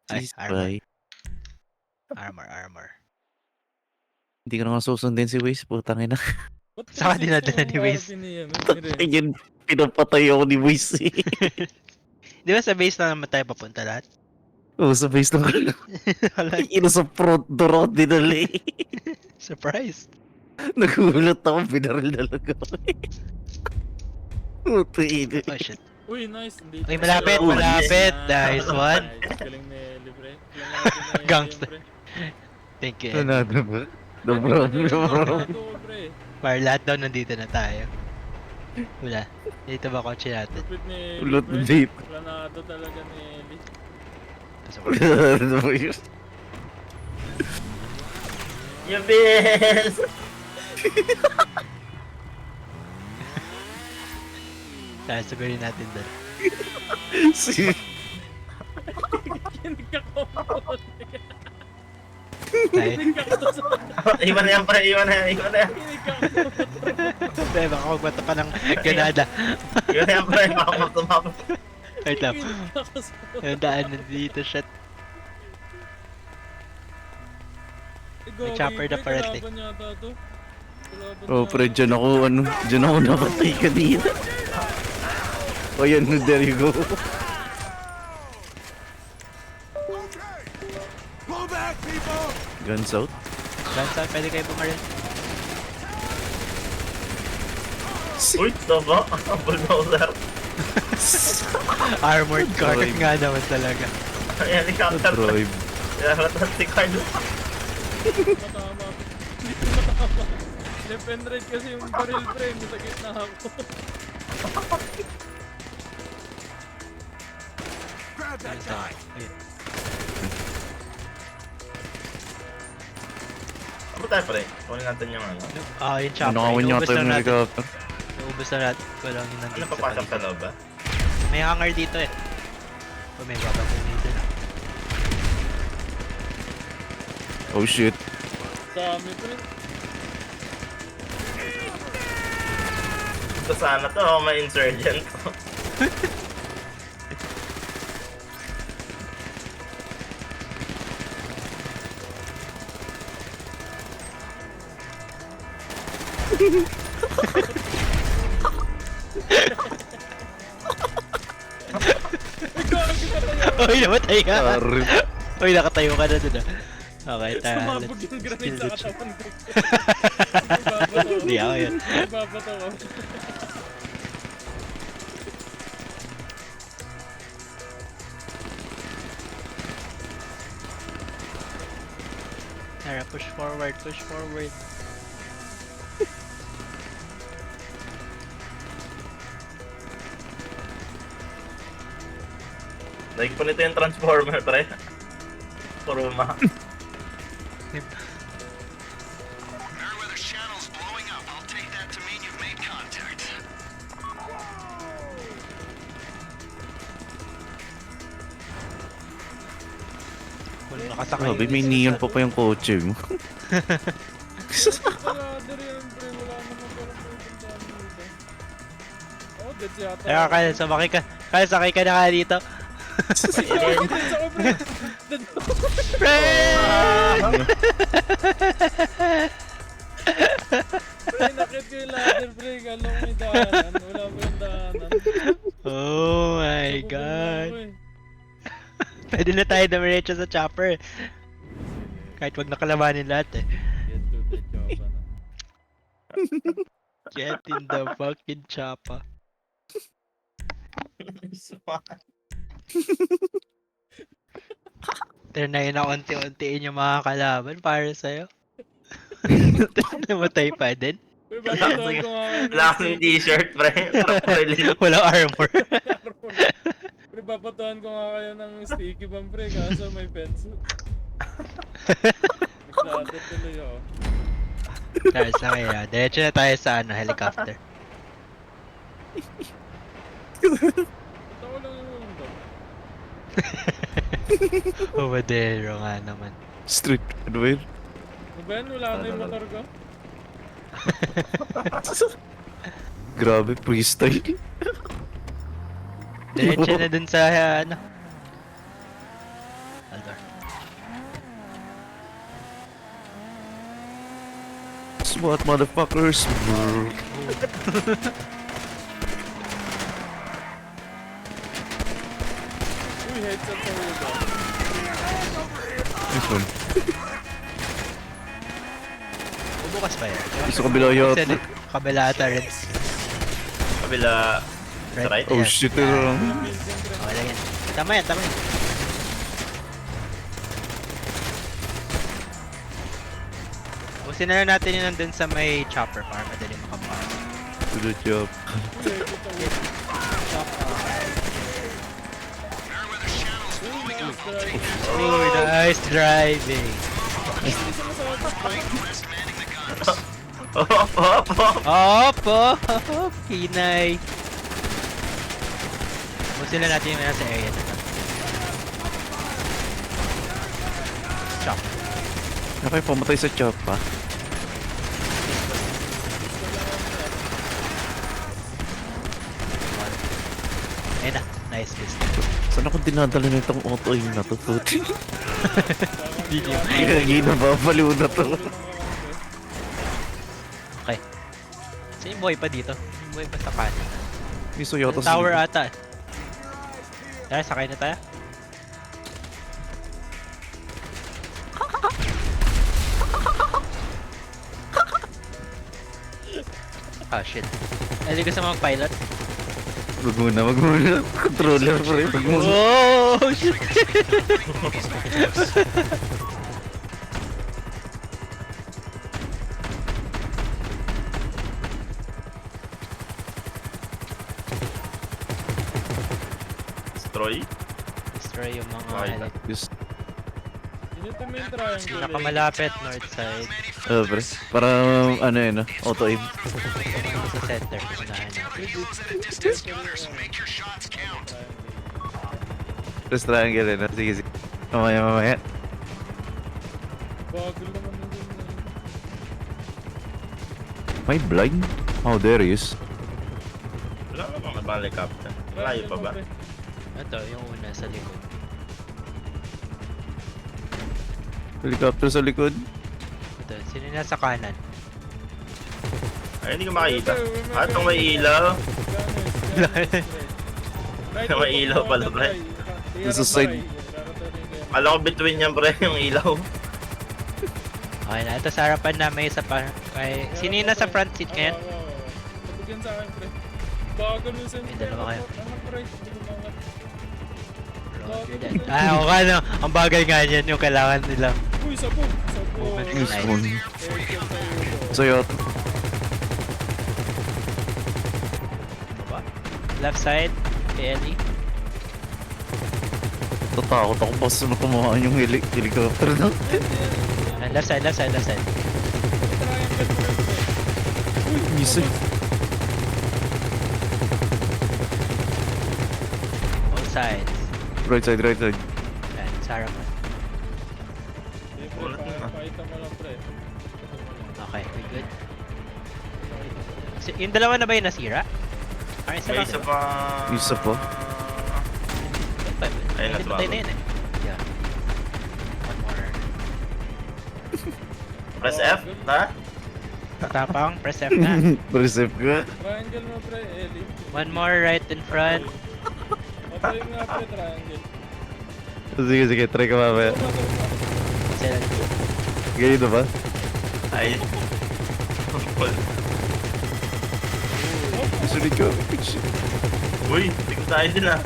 Ay, Jeez, armor. bye. Armor. Hindi ko na nga susundin si Waze, putang ina. Ba't Saka 360 dinadala ni yung Waze? RP ni Renz? Ayun, pinapatay ako ni Waze eh. Di ba sa base na naman tayo papunta lahat? Oo, sa face ng ano. Wala. Ina sa front door ako dinali. Surprise. Nagulat ako, binaril na lang ako. Puto ina. Oh shit. Uy, nice. Dito Uy, na malapit, sila. malapit. Nice one. Nice. Galing ni Libre. Galing natin ni Gangster. Libre. Thank you. Ano Eddie. na ba? No problem, no problem. Ito, pre. Para lahat daw nandito na tayo. Wala. Dito ba kotse natin? Lupit ni Ulot Libre. date. Planado talaga ni Eli. Pasok. Ano ba yun? Yabes! Sasagurin natin doon. Si... Nagkakompo. Tayo. Iwan na yan, pre. Iwan na yan. Pre, baka magbato pa ng ganada. Iwan na yan, pre. Baka magtumapos. Wait lang. Yung daan nandito, shit. May chopper na parating. Oh, pre, dyan ako napatay kanina. Oh, yan, there you go. Guns out. Gansan, pwede kayo bumaril. Uy, diba? Bulldozer. Armored car Drive. nga naman talaga. Helicopter. Drive. Pinaratan si Carlo. Matama. Matama. Left and right kasi yung barrel frame. Sa gitna ako. Ayun. Ano tayo, pre? Kunin natin yung ano. Ah, yung chopper. Ano kawin Inuubos yata lang yung natin. helicopter? Inuubos na natin. Walang yun Ano nandito sa papasok sa paligid. loob, ba? May hangar dito eh. Oh, may babagay dito na. Oh shit. Dami, pre. Ito sana to, may insurgent. Uy, namatay ka! Arr. Uy, nakatayo ka na dun ah. Okay, tayo. Sumabog yung granite sa let's- katawan ko. Hindi ako yun. Ibabato ko. Tara, push forward, push forward. Like po nito yung transformer, pre. Kuruma. Meriwether channel's blowing up. I'll take that to mean you've made contact. Kung nakasakay. Grabe, may neon pa yung kotse mo. Brother yan, pre. Wala naman parang pupuntahan dito. Oh, dead yata. Tara, kaya sumakay ka. Kaya sakay ka na nga dito. Ayun! Dead ako, pre. Dead ako. Pre, nakit ko yung ladder, pre. Kala ko may daanan. Wala pa yung daanan. Oh my Sabog na god. ako eh. Pwede na tayo dumiretso sa chopper. Kahit wag nakalabanin lahat eh. Get to the chopper na. Get in the fucking chopper. Turnayin na unti-untiin yung mga kalaban para sa'yo. Namatay pa din. Pre, babatuhan ko nga kayo ng Wala akong t-shirt, pre. Walang armor. Pre, babatuhan ko nga kayo ng sticky bomb, pre. Kaso may pencil. Nagladder tuloy ako. Tara, sakay na. Diretso na tayo sa helicopter. Ba't ako lang yung mundo? Umadero nga naman. Street, ano ba yun? Ano ba yan? Wala na yung motor ko? Grabe, freestyle. Diretso na dun sa Aldor. SWAT motherfuckers. Uy, headset sa ulo. This one. Bubukas pa yan. Gusto kabila yata. Kabila ata rin. Kabila. Sa right? Oh Yeah. shit. Okay lang yan. Tama yan, tama yan. Usin na lang natin yun nandun sa may chopper para madali makapark. Good job. Oh, nice driving. Oh. Opo! Hinay. Usin na natin yung nasa area na to. Chop. Nakay pumatay sa chop pa. Ayun na. Nice list. Saan ako dinadala nitong auto aim na to? Puti. Video. Hindi na babaliw na to. Okay. So yung buhay pa dito. Yung buhay pa sa kanan. May Toyota Yung tower ata. Tara, sakay na tayo. Ah, shit. Hindi ko sa mga pilot. Wag muna. Controller pre. Wag muna. Oh, shit! Destroy. Destroy yung mga Okay. elect. Just, Pinutin mo yung triangle. Pinakamalapit, north side. pre. Para ano yun, auto aim. Sa center. Unahan na. Press triangle yun. Sige. Mamaya. Bagal naman yun. May blind? How there is? Wala ka bang nabalik captain? Layo pa ba? Ito, yung una sa likod. Helicopter sa likod. Ito, sino yung nasa kanan? Ay, hindi ko makita. Ah, itong may ilaw. May ilaw pala, pre. Nasa side. Alam ko between yan, pre, yung ilaw. Okay na, ito sa harapan na may isa pa. May... Sino yung nasa front seat ngayon? Pabigyan sa akin, pre. Bagal mo sa May dalawa kayo. Ano, pre? Hindi ko mangat. Roger that. Ah, okay no. Ang bagay nga yan yung kailangan nila. Uy, sabog! Sabog! Movement This nice. one. Headset sa ulo. Toyota. Baba. Left side, KLE. Tatakot ako pa sa kumuhaan yung helicopter na. And left side, left side, left side. Triangle mo rin, pre. Missile. All sides. Right side. Yan, sa harapan. Hindi, pre. Ulat na. Pakita mo lang, pre. Okay, we good. Yung dalawa na ba yung nasira? Ay, isa May lang. isa diba? pa. Isa pa. Ayun na, Hindi patay na yun eh. Yeah. One more. Press F, ha? Matapang, press F na. Presep ka. Triangle mo, pre. Ellie. One more right in front. Patay nga, pre. Triangle. Sige. Try ka mamaya. Isa lang. Ganito ba? Ay. Sunod ko. Uy, tingin tayo din ah.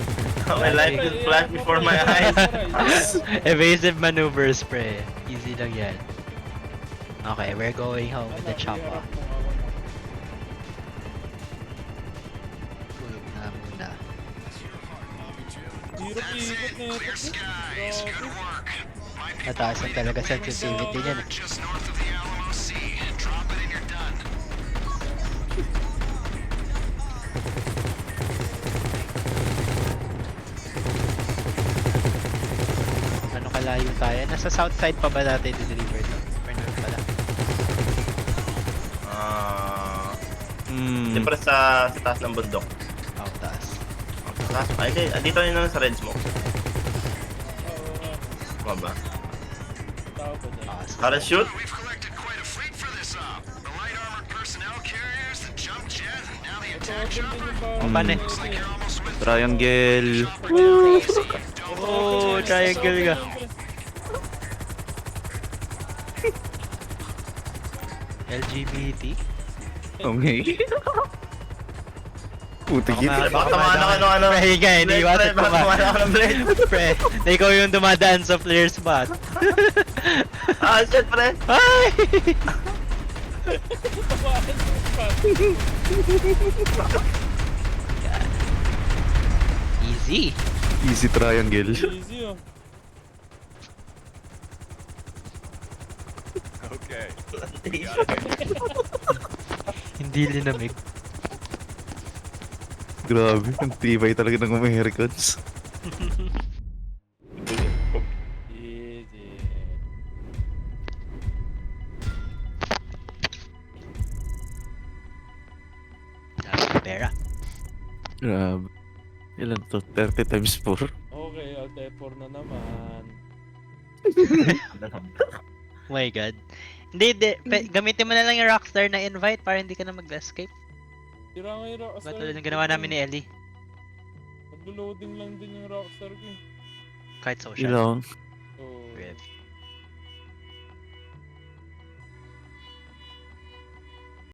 My life will flash before my eyes. Evasive maneuvers, pre. Easy lang yan. Okay, we're going home with the chopper. Tulog na muna. Hirap iikot na ito. Guys, good work. My Mataas ang talaga sensitivity niyan eh. just north of the Alamo Sea. Drop it and you're done. Ano kalayo tayo? Nasa south side pa ba natin i-deliver to? Or naman pala? Siyempre sa taas ng bundok. Oh, taas. Sa taas. Ay, di, dito yun lang sa red smoke. Tama ba? Tao pa dyan. How to shoot? We've collected quite a fleet for this op. The light armored personnel carriers, the jump jet, and now the Ito, attack open din chopper. yung bawang. Paano? You're almost with Triangle. Oh, triangle ka. LGBT? Okay. Putigit. Baka tamaan ako ng ano. Pre, nga, iniiwasan ko Baka ba? tamaan ako ng blade. Pre, na ikaw yung dumadaan sa player spot. Ah, shit, pre. Ay! Easy. Easy triangle. Easy oh. Hindi linamig. Grabe, ang tibay talaga ng Americans. Easy. Dami pera. Grabe. Ilan to? 30 times 4? Okay, Altepor na naman. Oh my god. Hindi. Gamitin mo na lang yung Rockstar na invite para hindi ka na mag-escape. Tira nga yung Rockstar. Katulad ng ginawa namin ni Ellie. Mag-loading lang din yung Rockstar ko eh. Kahit social. Ilang? So, Rev.